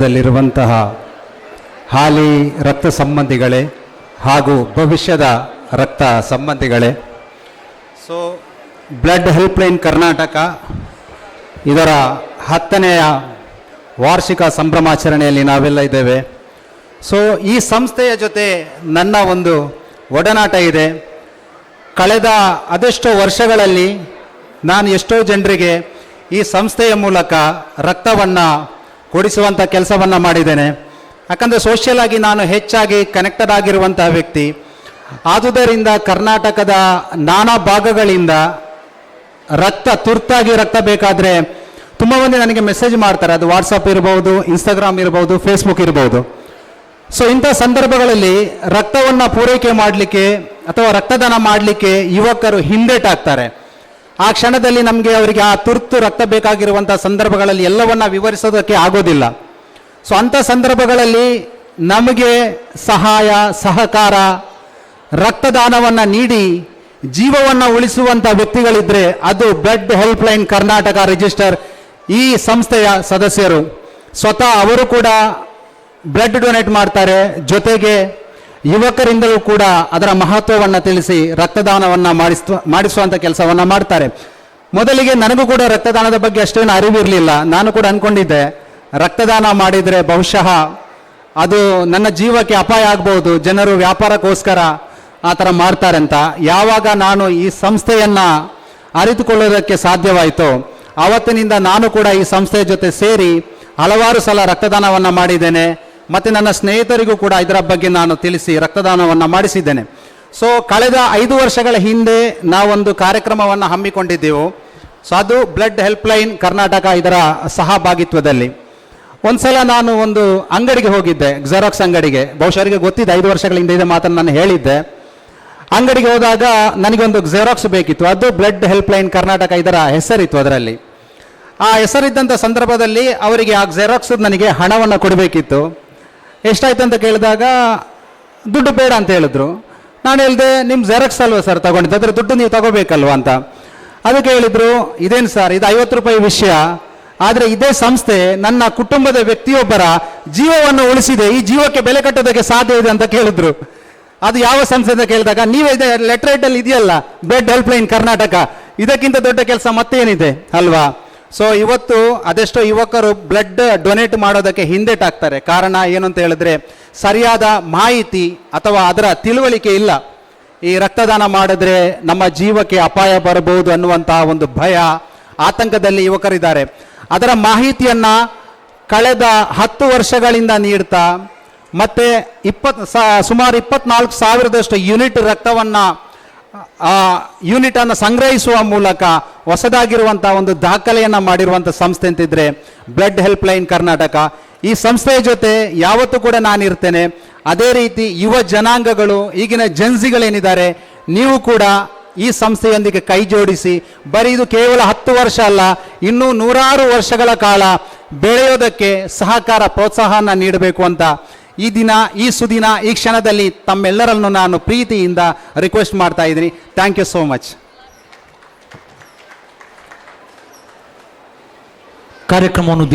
ದಲ್ಲಿರುವಂತಹ ಹಾಲಿ ರಕ್ತ ಸಂಬಂಧಿಗಳೇ ಹಾಗೂ ಭವಿಷ್ಯದ ರಕ್ತ ಸಂಬಂಧಿಗಳೇ, ಸೊ ಬ್ಲಡ್ ಹೆಲ್ಪ್ಲೈನ್ ಕರ್ನಾಟಕ ಇದರ 10ನೆಯ ವಾರ್ಷಿಕ ಸಂಭ್ರಮಾಚರಣೆಯಲ್ಲಿ ನಾವೆಲ್ಲ ಇದ್ದೇವೆ. ಸೊ ಈ ಸಂಸ್ಥೆಯ ಜೊತೆ ನನ್ನ ಒಂದು ಒಡನಾಟ ಇದೆ. ಕಳೆದ ಅದೆಷ್ಟೋ ವರ್ಷಗಳಲ್ಲಿ ನಾನು ಎಷ್ಟೋ ಜನರಿಗೆ ಈ ಸಂಸ್ಥೆಯ ಮೂಲಕ ರಕ್ತವನ್ನು ಕೊಡಿಸುವಂಥ ಕೆಲಸವನ್ನು ಮಾಡಿದ್ದೇನೆ. ಯಾಕಂದರೆ ಸೋಷಿಯಲ್ ಆಗಿ ನಾನು ಹೆಚ್ಚಾಗಿ ಕನೆಕ್ಟೆಡ್ ಆಗಿರುವಂತಹ ವ್ಯಕ್ತಿ. ಆದುದರಿಂದ ಕರ್ನಾಟಕದ ನಾನಾ ಭಾಗಗಳಿಂದ ತುರ್ತಾಗಿ ರಕ್ತ ಬೇಕಾದರೆ ತುಂಬ ಮಂದಿ ನನಗೆ ಮೆಸೇಜ್ ಮಾಡ್ತಾರೆ. ಅದು ವಾಟ್ಸಪ್ ಇರ್ಬೋದು, ಇನ್ಸ್ಟಾಗ್ರಾಮ್ ಇರ್ಬೋದು, ಫೇಸ್ಬುಕ್ ಇರ್ಬೋದು. ಸೊ ಇಂಥ ಸಂದರ್ಭಗಳಲ್ಲಿ ರಕ್ತವನ್ನು ಪೂರೈಕೆ ಮಾಡಲಿಕ್ಕೆ ಅಥವಾ ರಕ್ತದಾನ ಮಾಡಲಿಕ್ಕೆ ಯುವಕರು ಹಿಂದೇಟಾಗ್ತಾರೆ. ಆ ಕ್ಷಣದಲ್ಲಿ ನಮಗೆ ಅವರಿಗೆ ಆ ತುರ್ತು ರಕ್ತ ಬೇಕಾಗಿರುವಂಥ ಸಂದರ್ಭಗಳಲ್ಲಿ ಎಲ್ಲವನ್ನ ವಿವರಿಸೋದಕ್ಕೆ ಆಗೋದಿಲ್ಲ. ಸೊ ಅಂಥ ಸಂದರ್ಭಗಳಲ್ಲಿ ನಮಗೆ ಸಹಾಯ ಸಹಕಾರ ರಕ್ತದಾನವನ್ನು ನೀಡಿ ಜೀವವನ್ನು ಉಳಿಸುವಂಥ ವ್ಯಕ್ತಿಗಳಿದ್ದರೆ ಅದು ಬ್ಲಡ್ ಹೆಲ್ಪ್ಲೈನ್ ಕರ್ನಾಟಕ ರಿಜಿಸ್ಟರ್ ಈ ಸಂಸ್ಥೆಯ ಸದಸ್ಯರು. ಸ್ವತಃ ಅವರು ಕೂಡ ಬ್ಲಡ್ ಡೊನೇಟ್ ಮಾಡ್ತಾರೆ. ಜೊತೆಗೆ ಯುವಕರಿಂದಲೂ ಕೂಡ ಅದರ ಮಹತ್ವವನ್ನು ತಿಳಿಸಿ ರಕ್ತದಾನವನ್ನು ಮಾಡಿಸುವಂಥ ಕೆಲಸವನ್ನು ಮಾಡ್ತಾರೆ. ಮೊದಲಿಗೆ ನನಗೂ ಕೂಡ ರಕ್ತದಾನದ ಬಗ್ಗೆ ಅಷ್ಟೇನು ಅರಿವಿರಲಿಲ್ಲ. ನಾನು ಕೂಡ ಅಂದ್ಕೊಂಡಿದ್ದೆ ರಕ್ತದಾನ ಮಾಡಿದರೆ ಬಹುಶಃ ಅದು ನನ್ನ ಜೀವಕ್ಕೆ ಅಪಾಯ ಆಗ್ಬೋದು, ಜನರು ವ್ಯಾಪಾರಕ್ಕೋಸ್ಕರ ಆ ಥರ ಮಾಡ್ತಾರೆ ಅಂತ. ಯಾವಾಗ ನಾನು ಈ ಸಂಸ್ಥೆಯನ್ನು ಅರಿತುಕೊಳ್ಳೋದಕ್ಕೆ ಸಾಧ್ಯವಾಯಿತೋ ಆವತ್ತಿನಿಂದ ನಾನು ಕೂಡ ಈ ಸಂಸ್ಥೆಯ ಜೊತೆ ಸೇರಿ ಹಲವಾರು ಸಲ ರಕ್ತದಾನವನ್ನು ಮಾಡಿದ್ದೇನೆ. ಮತ್ತು ನನ್ನ ಸ್ನೇಹಿತರಿಗೂ ಕೂಡ ಇದರ ಬಗ್ಗೆ ನಾನು ತಿಳಿಸಿ ರಕ್ತದಾನವನ್ನು ಮಾಡಿಸಿದ್ದೇನೆ. ಸೊ ಕಳೆದ 5 ವರ್ಷಗಳ ಹಿಂದೆ ನಾವೊಂದು ಕಾರ್ಯಕ್ರಮವನ್ನು ಹಮ್ಮಿಕೊಂಡಿದ್ದೆವು. ಸೊ ಅದು ಬ್ಲಡ್ ಹೆಲ್ಪ್ಲೈನ್ ಕರ್ನಾಟಕ ಇದರ ಸಹಭಾಗಿತ್ವದಲ್ಲಿ. ಒಂದು ಸಲ ನಾನು ಒಂದು ಅಂಗಡಿಗೆ ಹೋಗಿದ್ದೆ, ಜೆರಾಕ್ಸ್ ಅಂಗಡಿಗೆ. ಬಹುಶಃ ಅವರಿಗೆ ಗೊತ್ತಿದೆ, 5 ವರ್ಷಗಳ ಹಿಂದೆ ಇದೆ ಮಾತನ್ನು ನಾನು ಹೇಳಿದ್ದೆ. ಅಂಗಡಿಗೆ ಹೋದಾಗ ನನಗೊಂದು ಜೆರಾಕ್ಸ್ ಬೇಕಿತ್ತು. ಅದು ಬ್ಲಡ್ ಹೆಲ್ಪ್ಲೈನ್ ಕರ್ನಾಟಕ ಇದರ ಹೆಸರಿತ್ತು ಅದರಲ್ಲಿ. ಆ ಹೆಸರಿದ್ದಂಥ ಸಂದರ್ಭದಲ್ಲಿ ಅವರಿಗೆ ಆ ಜೆರಾಕ್ಸ್ ನನಗೆ ಹಣವನ್ನು ಕೊಡಬೇಕಿತ್ತು. ಎಷ್ಟಾಯ್ತು ಅಂತ ಕೇಳಿದಾಗ ದುಡ್ಡು ಬೇಡ ಅಂತ ಹೇಳಿದ್ರು. ನಾನು ಹೇಳಿದೆ, ನಿಮ್ಮ ಜೆರಾಕ್ಸ್ ಅಲ್ವಾ ಸರ್ ತಗೊಂಡಿದ್ದು, ಅದರ ದುಡ್ಡು ನೀವು ತಗೋಬೇಕಲ್ವ ಅಂತ. ಅದಕ್ಕೆ ಹೇಳಿದರು, ಇದೇನು ಸರ್, ಇದು 50 ರೂಪಾಯಿ ವಿಷಯ, ಆದರೆ ಇದೇ ಸಂಸ್ಥೆ ನನ್ನ ಕುಟುಂಬದ ವ್ಯಕ್ತಿಯೊಬ್ಬರ ಜೀವವನ್ನು ಉಳಿಸಿದೆ, ಈ ಜೀವಕ್ಕೆ ಬೆಲೆ ಕಟ್ಟೋದಕ್ಕೆ ಸಾಧ್ಯ ಇದೆ ಅಂತ ಕೇಳಿದ್ರು. ಅದು ಯಾವ ಸಂಸ್ಥೆ ಅಂತ ಕೇಳಿದಾಗ, ನೀವೇ ಇದೆ ಲೆಟ್ರೇಟಲ್ಲಿ ಇದೆಯಲ್ಲ ಬ್ಲಡ್ ಹೆಲ್ಪ್ಲೈನ್ ಕರ್ನಾಟಕ, ಇದಕ್ಕಿಂತ ದೊಡ್ಡ ಕೆಲಸ ಮತ್ತೇನಿದೆ ಅಲ್ವಾ. ಸೊ ಇವತ್ತು ಅದೆಷ್ಟೋ ಯುವಕರು ಬ್ಲಡ್ ಡೊನೇಟ್ ಮಾಡೋದಕ್ಕೆ ಹಿಂದೇಟಾಗ್ತಾರೆ. ಕಾರಣ ಏನು ಅಂತ ಹೇಳಿದ್ರೆ ಸರಿಯಾದ ಮಾಹಿತಿ ಅಥವಾ ಅದರ ತಿಳುವಳಿಕೆ ಇಲ್ಲ. ಈ ರಕ್ತದಾನ ಮಾಡಿದ್ರೆ ನಮ್ಮ ಜೀವಕ್ಕೆ ಅಪಾಯ ಬರಬಹುದು ಅನ್ನುವಂತಹ ಒಂದು ಭಯ, ಆತಂಕದಲ್ಲಿ ಯುವಕರಿದ್ದಾರೆ. ಅದರ ಮಾಹಿತಿಯನ್ನು ಕಳೆದ 10 ವರ್ಷಗಳಿಂದ ನೀಡ್ತಾ ಮತ್ತೆ ಸುಮಾರು 24,000ದಷ್ಟು ಯೂನಿಟ್ ರಕ್ತವನ್ನು ಯೂನಿಟನ್ನು ಸಂಗ್ರಹಿಸುವ ಮೂಲಕ ಹೊಸದಾಗಿರುವಂಥ ಒಂದು ದಾಖಲೆಯನ್ನು ಮಾಡಿರುವಂಥ ಸಂಸ್ಥೆ ಅಂತಿದ್ರೆ ಬ್ಲಡ್ ಹೆಲ್ಪ್ಲೈನ್ ಕರ್ನಾಟಕ. ಈ ಸಂಸ್ಥೆಯ ಜೊತೆ ಯಾವತ್ತೂ ಕೂಡ ನಾನು ಇರ್ತೇನೆ. ಅದೇ ರೀತಿ ಯುವ ಜನಾಂಗಗಳು, ಈಗಿನ ಜನ್ಸಿಗಳೇನಿದ್ದಾರೆ, ನೀವು ಕೂಡ ಈ ಸಂಸ್ಥೆಯೊಂದಿಗೆ ಕೈ ಜೋಡಿಸಿ ಬರೀ ಇದು ಕೇವಲ 10 ವರ್ಷ ಅಲ್ಲ, ಇನ್ನೂ 100 ವರ್ಷಗಳ ಕಾಲ ಬೆಳೆಯೋದಕ್ಕೆ ಸಹಕಾರ ಪ್ರೋತ್ಸಾಹನ ನೀಡಬೇಕು ಅಂತ ಈ ದಿನ, ಈ ಸುದಿನ, ಈ ಕ್ಷಣದಲ್ಲಿ ತಮ್ಮೆಲ್ಲರನ್ನು ನಾನು ಪ್ರೀತಿಯಿಂದ ರಿಕ್ವೆಸ್ಟ್ ಮಾಡ್ತಾ ಇದ್ದೀನಿ. Thank you so much. ಕಾರ್ಯಕ್ರಮವನ್ನು